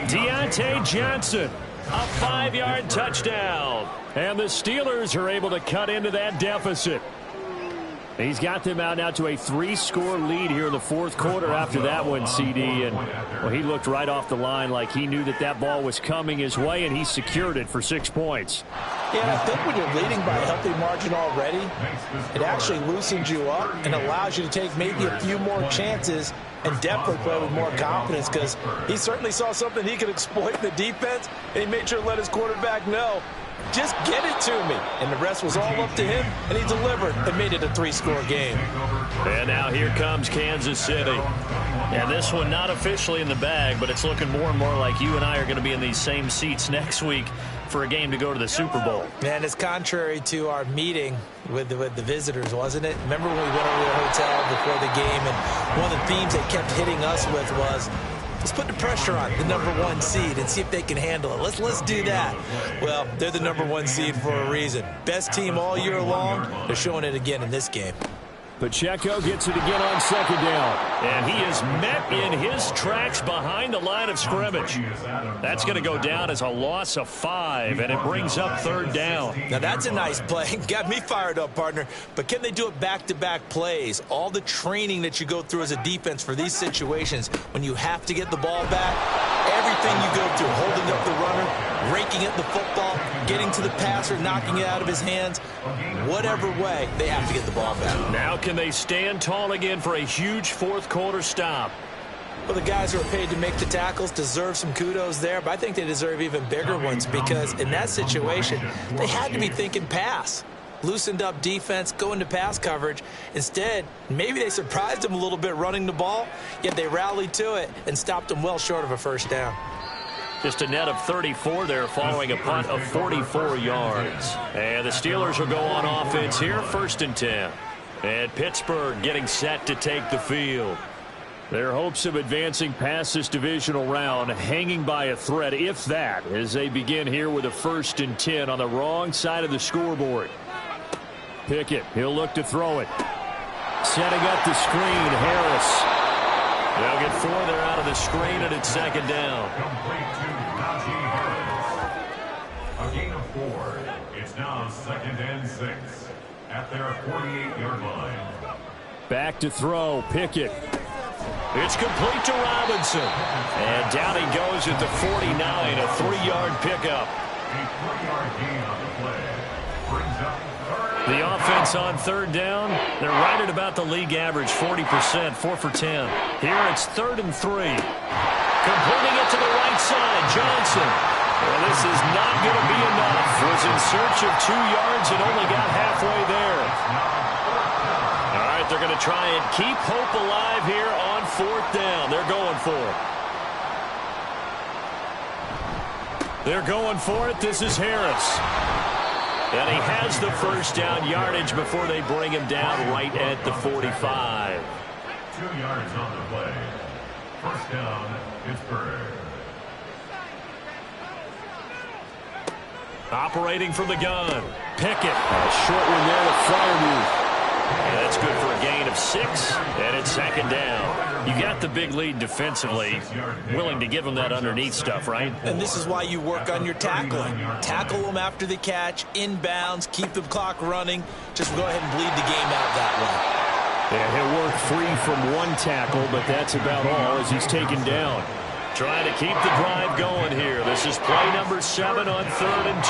Deontay Johnson, a 5-yard touchdown. And the Steelers are able to cut into that deficit. He's got them out now to a 3-score lead here in the 4th quarter after that one, CD. And well, he looked right off the line like he knew that that ball was coming his way, and he secured it for 6 points. Yeah, and I think when you're leading by a healthy margin already, it actually loosens you up and allows you to take maybe a few more chances and definitely play with more confidence, because he certainly saw something he could exploit in the defense, and he made sure to let his quarterback know, just get it to me. And the rest was all up to him, and he delivered and made it a 3-score game. And now here comes Kansas City. And this one not officially in the bag, but it's looking more and more like you and I are going to be in these same seats next week for a game to go to the Super Bowl. And it's contrary to our meeting with the visitors, wasn't it? Remember when we went over to the hotel before the game, and one of the themes they kept hitting us with was, let's put the pressure on the #1 seed and see if they can handle it. Let's do that. Well, they're the #1 seed for a reason. Best team all year long. They're showing it again in this game. Pacheco gets it again on 2nd down. And he is met in his tracks behind the line of scrimmage. That's going to go down as a loss of 5, and it brings up 3rd down. Now, that's a nice play. Got me fired up, partner. But can they do it back-to-back plays? All the training that you go through as a defense for these situations, when you have to get the ball back, everything you go through, holding up the runner, raking at the football, getting to the passer, knocking it out of his hands, whatever way, they have to get the ball back. Now can they stand tall again for a huge 4th quarter stop? Well, the guys who are paid to make the tackles deserve some kudos there, but I think they deserve even bigger ones, because in that situation, they had to be thinking pass. Loosened up defense, going to pass coverage. Instead, maybe they surprised them a little bit running the ball, yet they rallied to it and stopped them well short of a 1st down. Just a net of 34 there following a punt of 44 yards. And the Steelers will go on offense here, 1st and 10. And Pittsburgh getting set to take the field. Their hopes of advancing past this divisional round hanging by a thread, if that, as they begin here with a 1st and 10 on the wrong side of the scoreboard. Pickett, he'll look to throw it. Setting up the screen, Harris. They'll get 4 there out of the screen, and it's 2nd down. Complete to Najee Harris. A gain of 4. It's now 2nd and 6 at their 48-yard line. Back to throw, Pickett. It's complete to Robinson. And down he goes at the 49, a 3-yard pickup. A 3-yard gain on the play. Brings up 3rd. The offense on 3rd down, they're right at about the league average, 40%, 4 for 10. Here it's 3rd and 3. Completing it to the right side, Johnson. Well, this is not going to be enough. Was in search of 2 yards and only got halfway there. All right, they're going to try and keep hope alive here on 4th down. They're going for it. They're going for it. This is Harris. And he has the 1st down yardage before they bring him down right at the 45. 2 yards on the play. 1st down, Pittsburgh. Operating from the gun. Pickett. A short one there to Freiermuth. That's good for a gain of 6, and it's second down. You got the big lead defensively, willing to give them that underneath stuff, right? And this is why you work on your tackling. Tackle them after the catch, inbounds, keep the clock running. Just go ahead and bleed the game out that way. Yeah, he'll work free from one tackle, but that's about all as he's taken down. Trying to keep the drive going here. This is play number 7 on 3rd and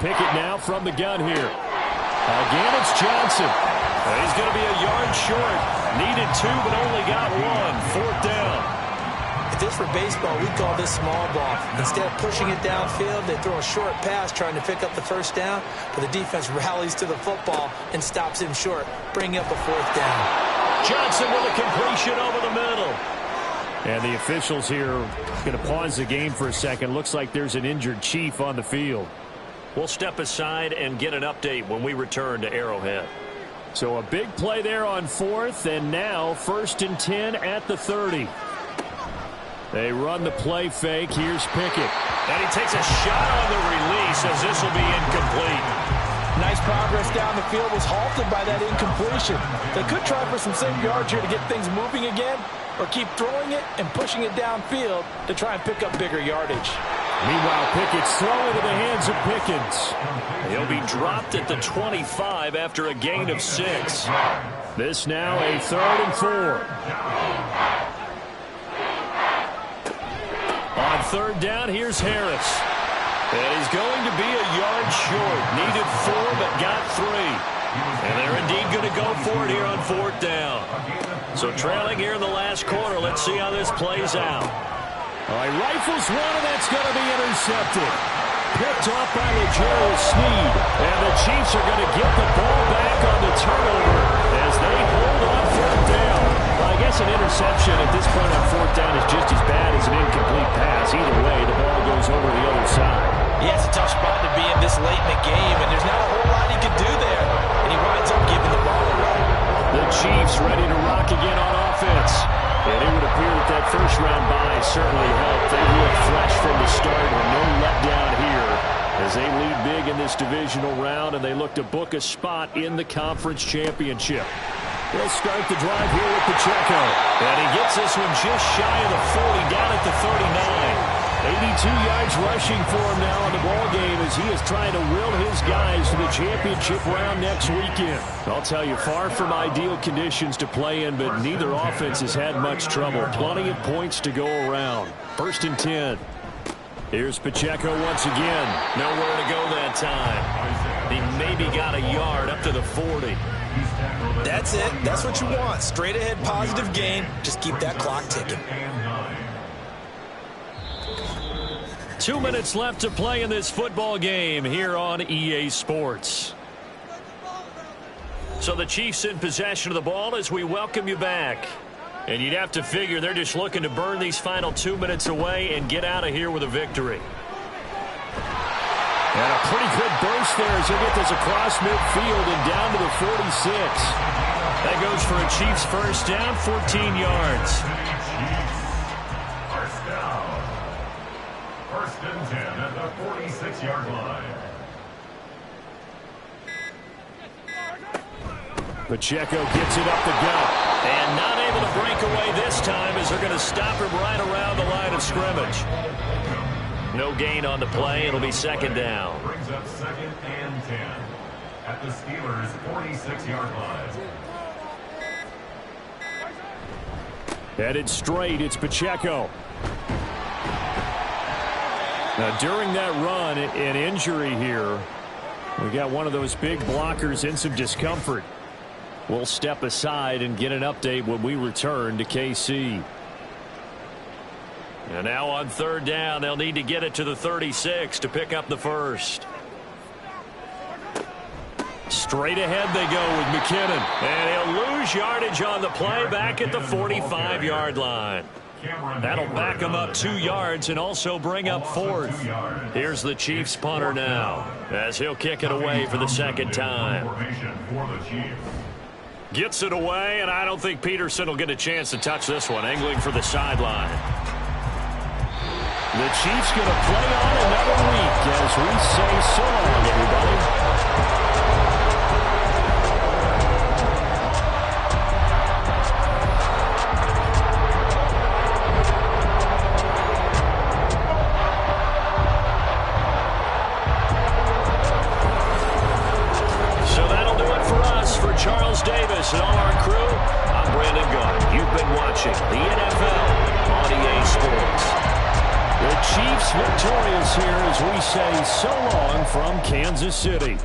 2. Pickett now from the gun here. Again, it's Johnson. He's going to be a yard short. Needed 2, but only got 1. 4th down. If this were baseball, we'd call this small ball. Instead of pushing it downfield, they throw a short pass trying to pick up the 1st down, but the defense rallies to the football and stops him short, bringing up a 4th down. Johnson with a completion over the middle. And the officials here are going to pause the game for a second. Looks like there's an injured Chief on the field. We'll step aside and get an update when we return to Arrowhead. So a big play there on 4th, and now 1st and 10 at the 30. They run the play fake. Here's Pickett. And he takes a shot on the release as this will be incomplete. Nice progress down the field, was halted by that incompletion. They could try for some safe yards here to get things moving again, or keep throwing it and pushing it downfield to try and pick up bigger yardage. Meanwhile, Pickett's throwing to the hands of Pickens. He'll be dropped at the 25 after a gain of 6. This now a 3rd and 4. On 3rd down, here's Harris. And he's going to be a yard short. Needed 4, but got 3. And they're indeed going to go for it here on 4th down. So trailing here in the last quarter. Let's see how this plays out. All right, rifles one, and that's going to be intercepted. Picked off by L'Jarius Sneed. And the Chiefs are going to get the ball back on the turnover as they hold on 4th down. Well, I guess an interception at this point on 4th down is just as bad as an incomplete pass. Either way, the ball goes over the other side. Yeah, it's a tough spot to be in this late in the game, and there's not a whole lot he can do there. And he winds up giving the ball away. The Chiefs ready to rock again on offense. And it would appear that that first-round bye certainly helped. They looked fresh from the start and no letdown here as they lead big in this divisional round, and they look to book a spot in the conference championship. They'll start the drive here with Pacheco. And he gets this one just shy of the 40, down at the 39. 82 yards rushing for him now in the ball game as he is trying to will his guys to the championship round next weekend. I'll tell you, far from ideal conditions to play in, but neither offense has had much trouble. Plenty of points to go around. 1st and 10. Here's Pacheco once again. Nowhere to go that time. He maybe got a yard up to the 40. That's it. That's what you want. Straight ahead positive gain. Just keep that clock ticking. 2 minutes left to play in this football game here on EA Sports. So the Chiefs in possession of the ball as we welcome you back. And you'd have to figure they're just looking to burn these final 2 minutes away and get out of here with a victory. And a pretty good burst there as they get this across midfield and down to the 46. That goes for a Chiefs first down, 14 yards. First and 10 at the 46-yard line. Pacheco gets it up the gut. And not able to break away this time as they're going to stop him right around the line of scrimmage. No gain on the play. It'll be 2nd down. Brings up 2nd and 10 at the Steelers' 46-yard line. Headed straight, it's Pacheco. Now, during that run, an injury here. We got one of those big blockers in some discomfort. We'll step aside and get an update when we return to KC. And now on 3rd down, they'll need to get it to the 36 to pick up the first. Straight ahead they go with McKinnon. And he'll lose yardage on the play back at the 45-yard line. That'll back him up 2 yards and also bring up 4th. Here's the Chiefs punter now as he'll kick it away for the 2nd time. Gets it away, and I don't think Peterson will get a chance to touch this one. Angling for the sideline. The Chiefs going to play on another week as we say so long, everybody. Chiefs victorious here as we say so long from Kansas City.